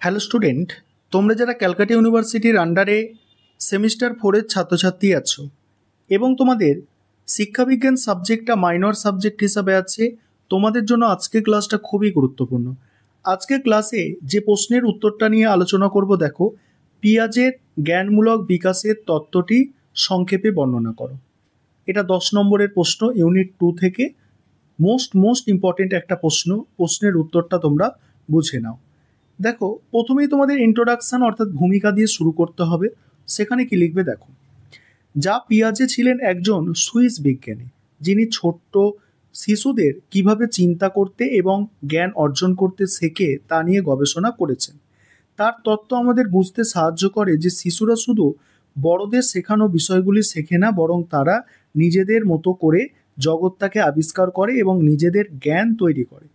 Hello student, তোমরা যারা ক্যালকাটা ইউনিভার্সিটির আন্ডারে সেমিস্টার 4-এর ছাত্রছাত্রী আছো এবং তোমাদের শিক্ষাবিজ্ঞান সাবজেক্টটা মাইনর সাবজেক্ট হিসাবে আছে, তোমাদের জন্য আজকের ক্লাসটা খুবই গুরুত্বপূর্ণ। আজকের ক্লাসে যে প্রশ্নের উত্তরটা নিয়ে আলোচনা করব, দেখো, পিঁয়াজের জ্ঞানমূলক বিকাশের তত্ত্বটি সংক্ষেপে বর্ণনা করো। এটা 10 নম্বরের প্রশ্ন, ইউনিট 2 থেকে। মোস্ট ইম্পর্টেন্ট একটা প্রশ্নের উত্তরটা তোমরা বুঝে নাও। দেখো, প্রথমেই তোমাদের ইন্ট্রোডাকশন অর্থাৎ ভূমিকা দিয়ে শুরু করতে হবে। সেখানে কি লিখবে দেখো, যা পিয়াজে ছিলেন একজন সুইস বিজ্ঞানী, যিনি ছোট্ট শিশুদের কিভাবে চিন্তা করতে এবং জ্ঞান অর্জন করতে শেখে তা নিয়ে গবেষণা করেছেন। তার তত্ত্ব আমাদের বুঝতে সাহায্য করে যে শিশুরা শুধু বড়দের শেখানো বিষয়গুলি শেখে না, বরং তারা নিজেদের মতো করে জগৎটাকে আবিষ্কার করে এবং নিজেদের জ্ঞান তৈরি করে।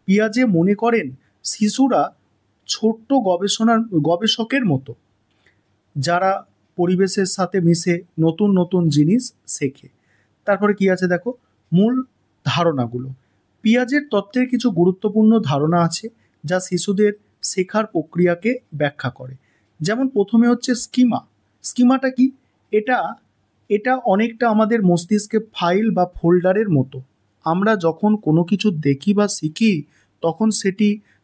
পিয়াজে মনে করেন শিশুরা ছোট্ট গবেষকের মতো, যারা পরিবেশের সাথে মিশে নতুন নতুন জিনিস শেখে। তারপরে কি আছে দেখো, মূল ধারণাগুলো। পিয়াজের তত্ত্বের কিছু গুরুত্বপূর্ণ ধারণা আছে যা শিশুদের শেখার প্রক্রিয়াকে ব্যাখ্যা করে। যেমন প্রথমে হচ্ছে স্কিমাটা কি? এটা অনেকটা আমাদের মস্তিষ্কে ফাইল বা ফোল্ডারের মতো। আমরা যখন কোনো কিছু দেখি বা শিখি, তখন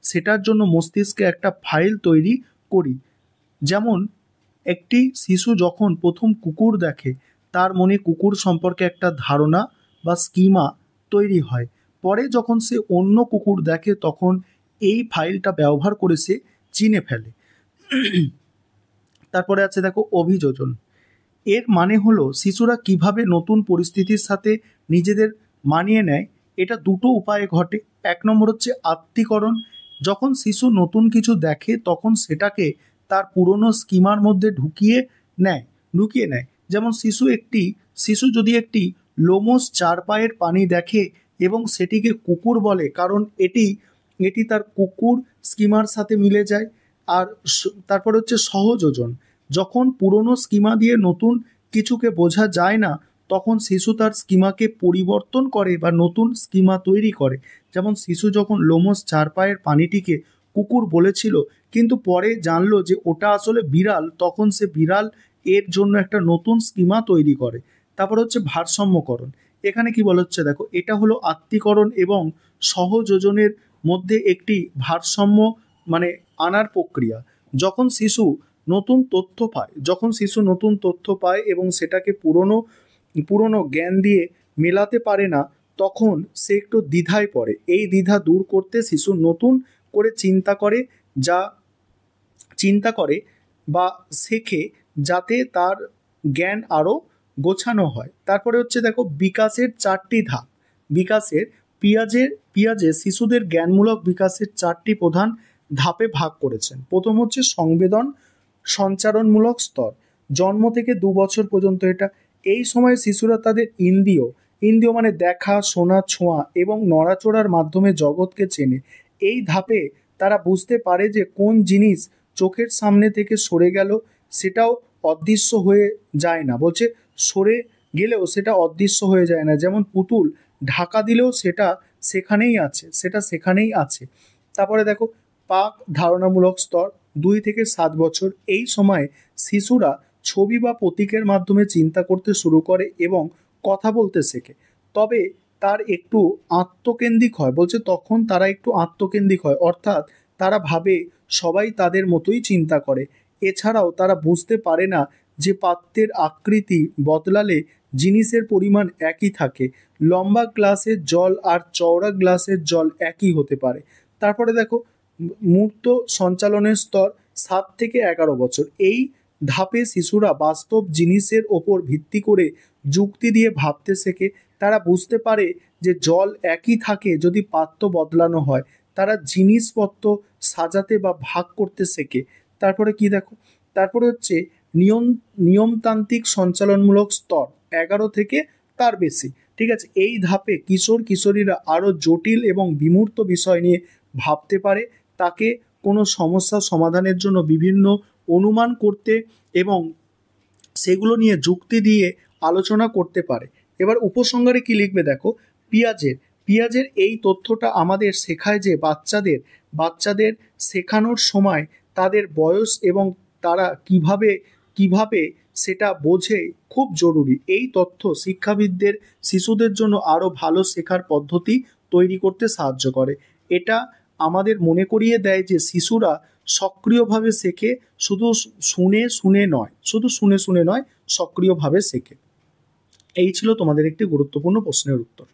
সেটার জন্য মস্তিষ্কে একটা ফাইল তৈরি করি। যেমন একটি শিশু যখন প্রথম কুকুর দেখে, তার মনে কুকুর সম্পর্কে একটা ধারণা বা স্কিমা তৈরি হয়। পরে যখন সে অন্য কুকুর দেখে, তখন এই ফাইলটা ব্যবহার করে সে চিনে ফেলে। তারপরে আছে দেখো অভিযোজন। এর মানে হলো শিশুরা কিভাবে নতুন পরিস্থিতির সাথে নিজেদের মানিয়ে নেয়। এটা দুটো উপায়ে ঘটে। 1 নম্বর হচ্ছে আত্মীকরণ। যখন শিশু নতুন কিছু দেখে, তখন সেটাকে তার পুরনো স্কিমার মধ্যে ঢুকিয়ে নেয়। যেমন শিশু যদি একটি লোমশ 4 পায়ের প্রাণী দেখে এবং সেটিকে কুকুর বলে, কারণ এটি তার কুকুর স্কিমার সাথে মিলে যায়। আর তারপরে হচ্ছে সহযোজন। যখন পুরনো স্কিমা দিয়ে নতুন কিছুকে বোঝা যায় না, তখন শিশু তার স্কিমাকে পরিবর্তন করে বা নতুন স্কিমা তৈরি করে। যেমন শিশু যখন লোমশ 4 পায়ের প্রাণীটিকে কুকুর বলেছিল, কিন্তু পরে জানলো যে ওটা আসলে বিড়াল, তখন সে বিড়াল এর জন্য একটা নতুন স্কিমা তৈরি করে। তারপর হচ্ছে ভারসাম্যকরণ। এখানে কি বলা হচ্ছে দেখো, এটা হলো আত্মীকরণ এবং সহযোজনের মধ্যে একটি ভারসাম্য আনার প্রক্রিয়া। যখন শিশু নতুন তথ্য পায় এবং সেটাকে পুরনো জ্ঞান দিয়ে মেলাতে পারে না, তখন সে একটু দ্বিধায় পড়ে। এই দ্বিধা দূর করতে শিশু নতুন করে চিন্তা করে বা শেখে, যাতে তার জ্ঞান আরও গোছানো হয়। তারপরে হচ্ছে দেখো বিকাশের 4টি ধাপ। পিয়াজে শিশুদের জ্ঞানমূলক বিকাশের 4টি প্রধান ধাপে ভাগ করেছেন। প্রথম হচ্ছে সংবেদন সঞ্চারণমূলক স্তর। জন্ম থেকে 2 বছর পর্যন্ত এটা। এই সময় শিশুরা তাদের ইন্দ্রিয় মানে দেখা, শোনা, ছোঁয়া এবং নড়াচড়ার মাধ্যমে জগৎকে চেনে। এই ধাপে তারা বুঝতে পারে যে কোন জিনিস চোখের সামনে থেকে সরে গেল, সেটাও অদৃশ্য হয়ে যায় না। বলছে সরে গেলেও সেটা অদৃশ্য হয়ে যায় না। যেমন পুতুল ঢাকা দিলেও সেটা সেখানেই আছে। তারপরে দেখো পাক ধারণামূলক স্তর। 2 থেকে 7 বছর। এই সময় শিশুরা ছবি বা প্রতীকের মাধ্যমে চিন্তা করতে শুরু করে এবং কথা বলতে শেখে। তবে তারা একটু আত্মকেন্দ্রিক হয়, অর্থাৎ তারা ভাবে সবাই তাদের মতোই চিন্তা করে। এছাড়াও তারা বুঝতে পারে না যে পাত্রের আকৃতি বদলালে জিনিসের পরিমাণ একই থাকে। লম্বা গ্লাসের জল আর চওড়া গ্লাসের জল একই হতে পারে। তারপরে দেখো মূর্ত সঞ্চালনের স্তর। 7 থেকে 11 বছর। এই ধাপে শিশুরা বাস্তব জিনিসের ওপর ভিত্তি করে যুক্তি দিয়ে ভাবতে শেখে। তারা বুঝতে পারে যে জল একই থাকে যদি পাত্র বদলানো হয়। তারা জিনিসপত্র সাজাতে বা ভাগ করতে শেখে। তারপরে কি দেখো, তারপরে হচ্ছে নিয়মতান্ত্রিক সঞ্চালনমূলক স্তর। 11 থেকে তার বেশি। ঠিক আছে। এই ধাপে কিশোরীরা আরও জটিল এবং বিমূর্ত বিষয় নিয়ে ভাবতে পারে। তাকে কোনো সমস্যা সমাধানের জন্য বিভিন্ন অনুমান করতে এবং সেগুলো নিয়ে যুক্তি দিয়ে আলোচনা করতে পারে। এবার উপসংহারে কি লিখবে দেখো, পিয়াজের এই তথ্যটা আমাদের শেখায় যে বাচ্চাদের শেখানোর সময় তাদের বয়স এবং তারা কিভাবে সেটা বোঝে খুব জরুরি। এই তথ্য শিক্ষাবিদদের শিশুদের জন্য আরও ভালো শেখার পদ্ধতি তৈরি করতে সাহায্য করে। এটা আমাদের মনে করিয়ে দেয় যে শিশুরা সক্রিয়ভাবে শেখে, শুধু শুনে শুনে নয়, সক্রিয়ভাবে শেখে। এই ছিল তোমাদের একটি গুরুত্বপূর্ণ প্রশ্নের উত্তর।